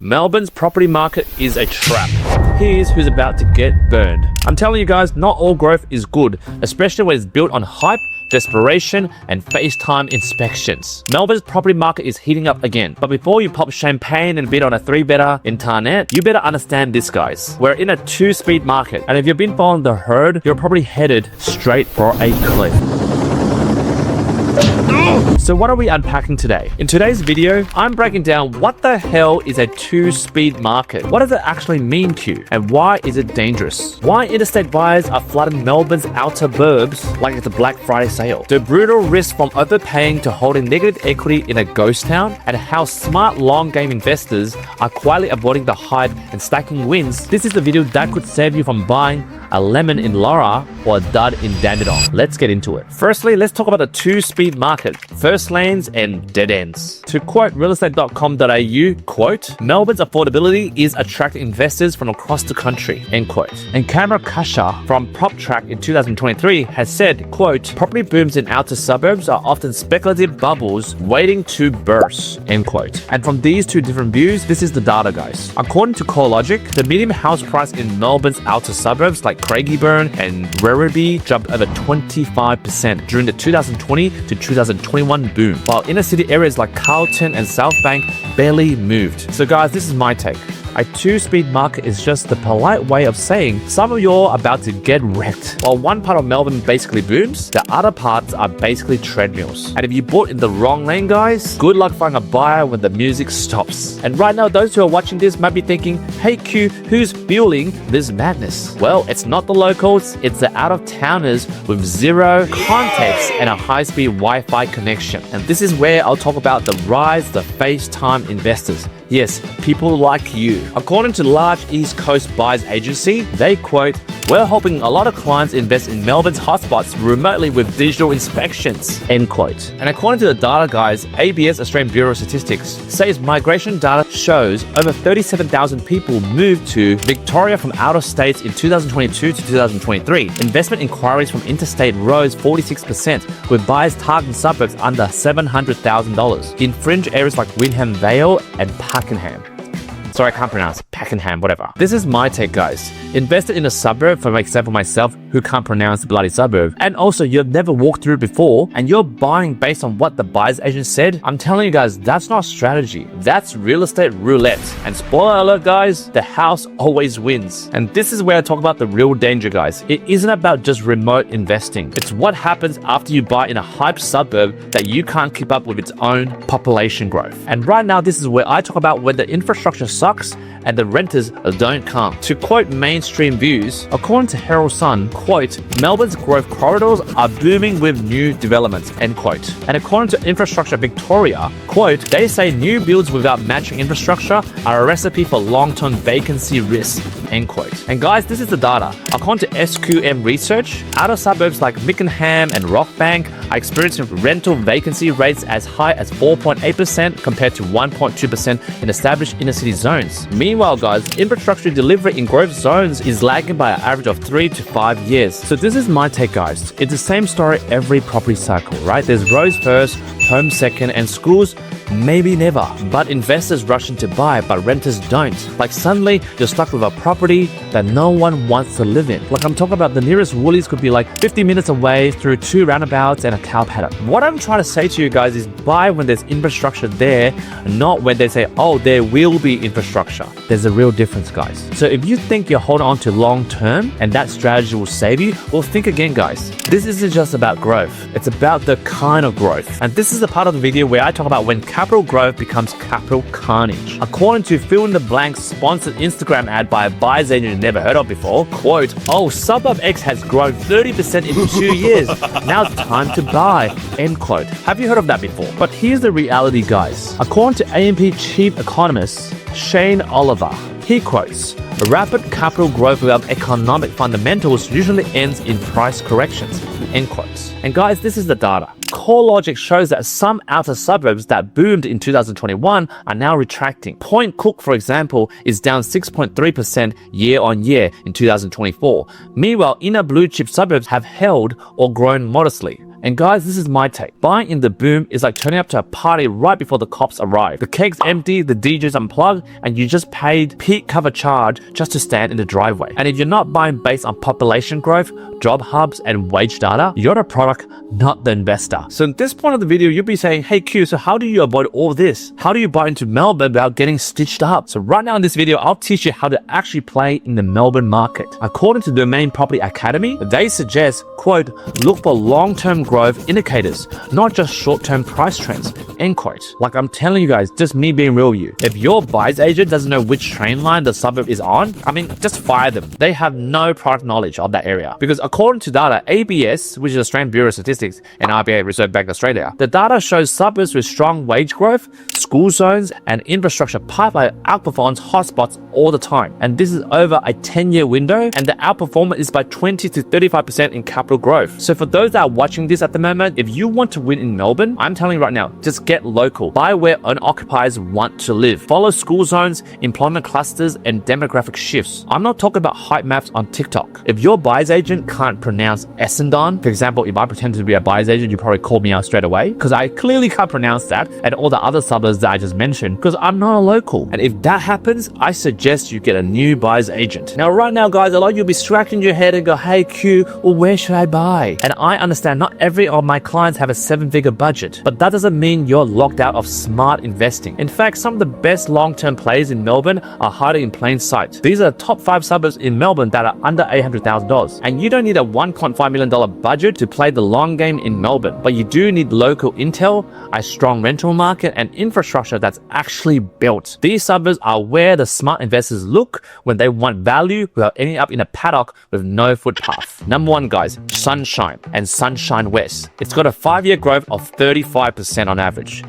Melbourne's property market is a trap. Here's who's about to get burned. I'm telling you guys, not all growth is good, especially when it's built on hype, desperation, and FaceTime inspections. Melbourne's property market is heating up again. But before you pop champagne and bid on a 3-bedder in Tarneit, you better understand this, guys. We're in a 2-speed market, and if you've been following the herd, you're probably headed straight for a cliff. So what are we unpacking today? In today's video, I'm breaking down what the hell is a 2-speed market. What does it actually mean to you? And why is it dangerous? Why interstate buyers are flooding Melbourne's outer burbs like it's a Black Friday sale. The brutal risk from overpaying to holding negative equity in a ghost town, and how smart long game investors are quietly avoiding the hype and stacking wins. This is the video that could save you from buying a lemon in Lara or a dud in Dandenong. Let's get into it. Firstly, let's talk about the 2-speed market. First lanes and dead ends. To quote realestate.com.au, quote, Melbourne's affordability is attracting investors from across the country, end quote. And Cameron Kasha from PropTrack in 2023 has said, quote, property booms in outer suburbs are often speculative bubbles waiting to burst, end quote. And from these two different views, this is the data, guys. According to CoreLogic, the median house price in Melbourne's outer suburbs like Craigieburn and Werribee jumped over 25% during the 2020 to 2021 boom, while inner city areas like Carlton and South Bank barely moved. So guys, this is my take. A 2-speed market is just the polite way of saying some of you are about to get wrecked. While one part of Melbourne basically booms, the other parts are basically treadmills. And if you bought in the wrong lane, guys, good luck finding a buyer when the music stops. And right now, those who are watching this might be thinking, hey Q, who's fueling this madness? Well, it's not the locals, it's the out-of-towners with zero context and a high-speed Wi-Fi connection. And this is where I'll talk about the rise of the FaceTime investors. Yes, people like you. According to large East Coast buyers agency, they quote, we're hoping a lot of clients invest in Melbourne's hotspots remotely with digital inspections, end quote. And according to the data, guys, ABS Australian Bureau of Statistics says migration data shows over 37,000 people moved to Victoria from out of states in 2022 to 2023. Investment inquiries from interstate rose 46%, with buyers targeting suburbs under $700,000 in fringe areas like Windham Vale and Pakenham. Sorry, I can't pronounce Pakenham, whatever. This is my take, guys. Invested in a suburb, for example, myself, who can't pronounce the bloody suburb, and also you've never walked through before, and you're buying based on what the buyer's agent said, I'm telling you guys, that's not strategy. That's real estate roulette. And spoiler alert, guys, the house always wins. And this is where I talk about the real danger, guys. It isn't about just remote investing. It's what happens after you buy in a hype suburb that you can't keep up with its own population growth. And right now, this is where I talk about when the infrastructure sucks and the renters don't come. To quote mainstream views, according to Herald Sun, quote, Melbourne's growth corridors are booming with new developments, end quote. And according to Infrastructure Victoria, quote, they say new builds without matching infrastructure are a recipe for long-term vacancy risk, end quote. And guys, this is the data. According to SQM research, outer suburbs like Mickenham and Rockbank are experiencing rental vacancy rates as high as 4.8% compared to 1.2% in established inner city zones. Meanwhile, guys, infrastructure delivery in growth zones is lagging by an average of 3 to 5 years. So this is my take, guys. It's the same story every property cycle, right? There's roads first, home second, and schools maybe never. But investors rushing to buy, but renters don't. Like suddenly, you're stuck with a property that no one wants to live in. Like I'm talking about the nearest Woolies could be like 50 minutes away through 2 roundabouts and a cow paddock. What I'm trying to say to you guys is buy when there's infrastructure there, not when they say, oh, there will be infrastructure. There's a real difference, guys. So if you think you're holding on to long term and that strategy will save you, well, think again, guys. This isn't just about growth. It's about the kind of growth. And this is the part of the video where I talk about when capital growth becomes capital carnage. According to fill in the blank sponsored Instagram ad by a buyer's agent you never heard of before, quote, oh, suburb X has grown 30% in 2 years. Now it's time to buy, end quote. Have you heard of that before? But here's the reality, guys. According to AMP chief economist Shane Oliver, he quotes, rapid capital growth without economic fundamentals usually ends in price corrections, end quotes. And guys, this is the data. CoreLogic shows that some outer suburbs that boomed in 2021 are now retracting. Point Cook, for example, is down 6.3% year on year in 2024. Meanwhile, inner blue chip suburbs have held or grown modestly. And guys, this is my take. Buying in the boom is like turning up to a party right before the cops arrive. The cake's empty, the DJ's unplugged, and you just paid peak cover charge just to stand in the driveway. And if you're not buying based on population growth, job hubs, and wage data, you're the product, not the investor. So in this point of the video, you'll be saying, hey Q, so how do you avoid all this? How do you buy into Melbourne without getting stitched up? So right now in this video, I'll teach you how to actually play in the Melbourne market. According to Domain Property Academy, they suggest, quote, look for long-term growth indicators, not just short-term price trends, end quote. Like I'm telling you guys, just me being real with you. If your buyer's agent doesn't know which train line the suburb is on, I mean, just fire them. They have no product knowledge of that area. Because according to data, ABS, which is Australian Bureau of Statistics, and RBA, Reserve Bank of Australia, the data shows suburbs with strong wage growth, school zones, and infrastructure pipeline outperforms hotspots all the time. And this is over a 10-year window, and the outperformance is by 20 to 35% in capital growth. So for those that are watching this at the moment, if you want to win in Melbourne, I'm telling you right now, just get local. Buy where owner-occupiers want to live. Follow school zones, employment clusters, and demographic shifts. I'm not talking about hype maps on TikTok. If your buyer's agent can't pronounce Essendon, for example, if I pretend to be a buyer's agent, you probably call me out straight away because I clearly can't pronounce that, and all the other suburbs that I just mentioned because I'm not a local. And if that happens, I suggest you get a new buyer's agent. Now, right now, guys, a lot of you'll be scratching your head and go, hey Q, well, where should I buy? And I understand not every of my clients have a 7-figure budget, but that doesn't mean you're locked out of smart investing. In fact, some of the best long-term plays in Melbourne are hiding in plain sight. These are the top 5 suburbs in Melbourne that are under $800,000. And you don't need a $1.5 million budget to play the long game in Melbourne, but you do need local intel, a strong rental market, and infrastructure that's actually built. These suburbs are where the smart investors look when they want value without ending up in a paddock with no footpath. Number 1, guys, Sunshine and Sunshine West. It's got a 5-year growth of 35% on average.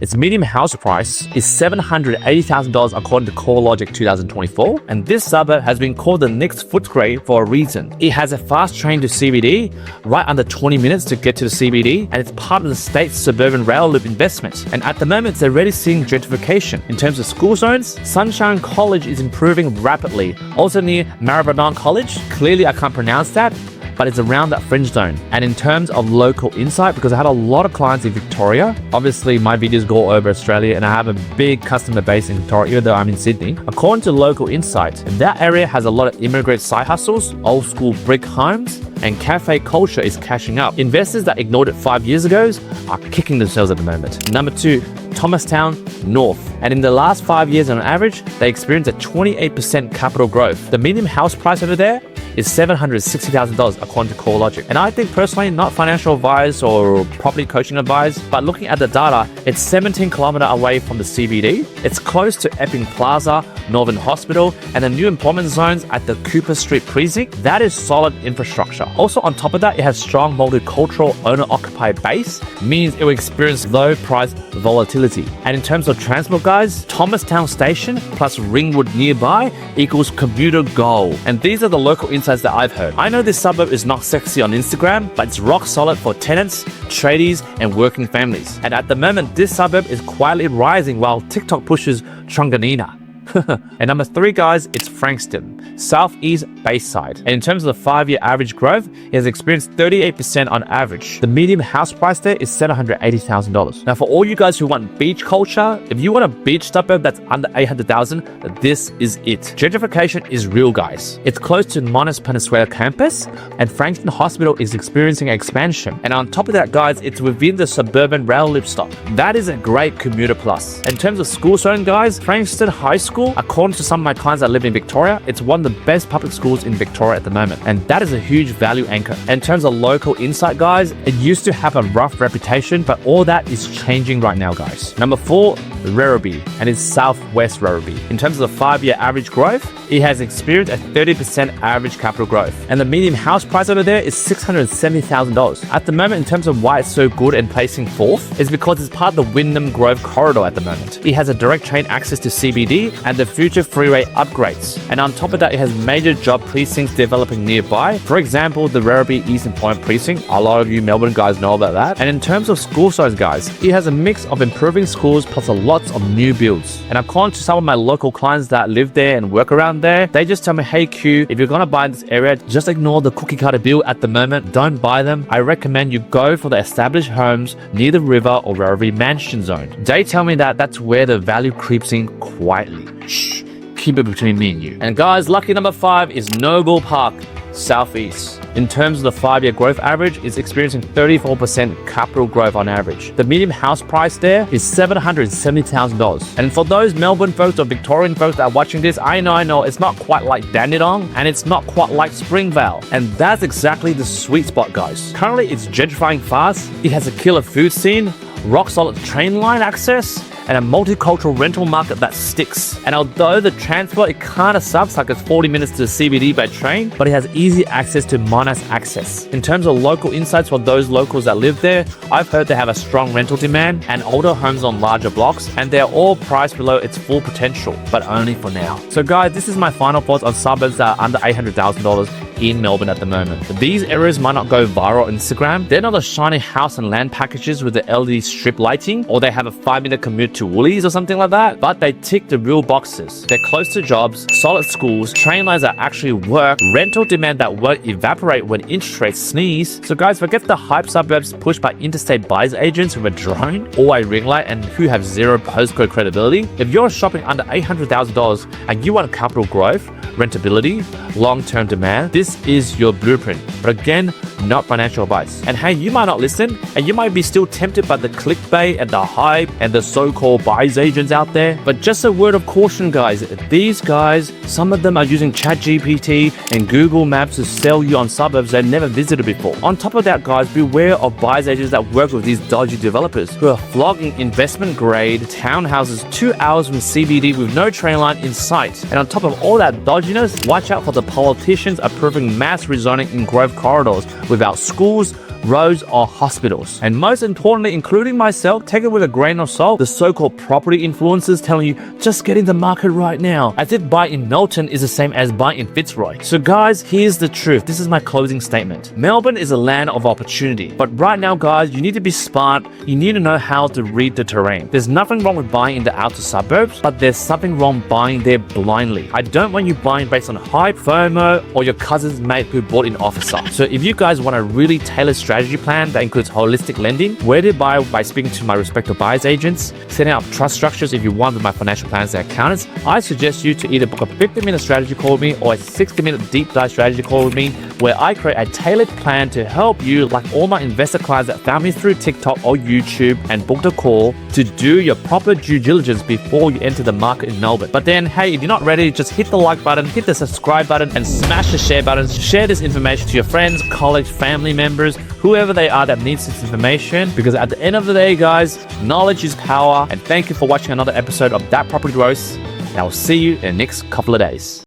Its median house price is $780,000 according to CoreLogic 2024, and this suburb has been called the next Footscray for a reason. It has a fast train to CBD, right under 20 minutes to get to the CBD, and it's part of the state's suburban rail loop investment. And at the moment, it's already seeing gentrification. In terms of school zones, Sunshine College is improving rapidly. Also near Werribee College, clearly I can't pronounce that, but it's around that fringe zone. And in terms of local insight, because I had a lot of clients in Victoria, obviously my videos go over Australia and I have a big customer base in Victoria, even though I'm in Sydney. According to local insight, that area has a lot of immigrant side hustles, old school brick homes, and cafe culture is cashing up. Investors that ignored it 5 years ago are kicking themselves at the moment. Number 2, Thomastown North. And in the last 5 years on average, they experienced a 28% capital growth. The median house price over there is $760,000 according to CoreLogic. And I think personally, not financial advice or property coaching advice, but looking at the data, it's 17 kilometers away from the CBD. It's close to Epping Plaza, Northern Hospital, and the new employment zones at the Cooper Street precinct. That is solid infrastructure. Also on top of that, it has strong multicultural owner-occupied base, means it will experience low price volatility. And in terms of transport, guys, Thomastown Station plus Ringwood nearby equals commuter gold. And these are the local insights that I've heard. I know this suburb is not sexy on Instagram, but it's rock solid for tenants, tradies, and working families. And at the moment, this suburb is quietly rising while TikTok pushes Tronganina. And number 3, guys, it's Frankston, Southeast Bayside. And in terms of the 5-year average growth, it has experienced 38% on average. The median house price there is $780,000. Now, for all you guys who want beach culture, if you want a beach suburb that's under $800,000, this is it. Gentrification is real, guys. It's close to Monash Peninsula campus, and Frankston Hospital is experiencing expansion. And on top of that, guys, it's within the suburban rail loop stop. That is a great commuter plus. In terms of school zone, guys, Frankston High School, according to some of my clients that live in Victoria, it's one of the best public schools in Victoria at the moment, and that is a huge value anchor. In terms of local insight, guys, it used to have a rough reputation, but all that is changing right now, guys. Number 4, Rarby, and it's Southwest Werribee. In terms of the 5-year average growth, it has experienced a 30% average capital growth, and the median house price over there is $670,000. At the moment, in terms of why it's so good and placing 4th, is because it's part of the Windham Grove corridor at the moment. It has a direct train access to CBD and the future freeway upgrades. And on top of that, it has major job precincts developing nearby. For example, the Werribee East Employment Precinct. A lot of you Melbourne guys know about that. And in terms of school size, guys, it has a mix of improving schools plus a lot lots of new builds. And according to some of my local clients that live there and work around there, they just tell me, hey Q, if you're gonna buy in this area, just ignore the cookie cutter build at the moment. Don't buy them. I recommend you go for the established homes near the river or Rarby mansion zone. They tell me that that's where the value creeps in quietly. Shh, keep it between me and you. And guys, lucky number 5 is Noble Park, Southeast. In terms of the 5-year growth average, it's experiencing 34% capital growth on average. The median house price there is $770,000. And for those Melbourne folks or Victorian folks that are watching this, I know, it's not quite like Dandenong and it's not quite like Springvale. And that's exactly the sweet spot, guys. Currently, it's gentrifying fast. It has a killer food scene, rock solid train line access, and a multicultural rental market that sticks. And although the transport, it kind of sucks, like it's 40 minutes to the CBD by train, but it has easy access to Monash access. In terms of local insights for those locals that live there, I've heard they have a strong rental demand and older homes on larger blocks, and they're all priced below its full potential, but only for now. So guys, this is my final thoughts on suburbs that are under $800,000 in Melbourne at the moment. These areas might not go viral on Instagram. They're not the shiny house and land packages with the LED strip lighting, or they have a 5-minute commute to Woolies or something like that, but they tick the real boxes. They're close to jobs, solid schools, train lines that actually work, rental demand that won't evaporate when interest rates sneeze. So guys, forget the hype suburbs pushed by interstate buyers agents with a drone or a ring light and who have zero postcode credibility. If you're shopping under $800,000 and you want capital growth, rentability, long-term demand, this is your blueprint. But again, not financial advice. And hey, you might not listen and you might be still tempted by the clickbait and the hype and the so-called buyers agents out there. But just a word of caution, guys. These guys, some of them are using ChatGPT and Google Maps to sell you on suburbs they've never visited before. On top of that, guys, beware of buyers agents that work with these dodgy developers who are flogging investment grade townhouses 2 hours from CBD with no train line in sight. And on top of all that dodginess, watch out for the politicians approving mass rezoning in growth corridors without schools, roads, or hospitals. And most importantly, including myself, take it with a grain of salt, the so-called property influencers telling you, just get in the market right now, as if buying in Melton is the same as buying in Fitzroy. So guys, here's the truth. This is my closing statement. Melbourne is a land of opportunity. But right now, guys, you need to be smart. You need to know how to read the terrain. There's nothing wrong with buying in the outer suburbs, but there's something wrong buying there blindly. I don't want you buying based on hype, FOMO, or your cousin's mate who bought in officer. So if you guys want a really tailored strategy plan that includes holistic lending, where to buy by speaking to my respective buyers agents, setting up trust structures if you want with my financial planners and accountants, I suggest you to either book a 50-minute strategy call with me or a 60-minute deep dive strategy call with me, where I create a tailored plan to help you, like all my investor clients that found me through TikTok or YouTube and booked a call, to do your proper due diligence before you enter the market in Melbourne. But then, hey, if you're not ready, just hit the like button, hit the subscribe button, and smash the share button. Share this information to your friends, colleagues, family members, whoever they are that needs this information, because at the end of the day, guys, knowledge is power. And thank you for watching another episode of That Property Roast, and I'll see you in the next couple of days.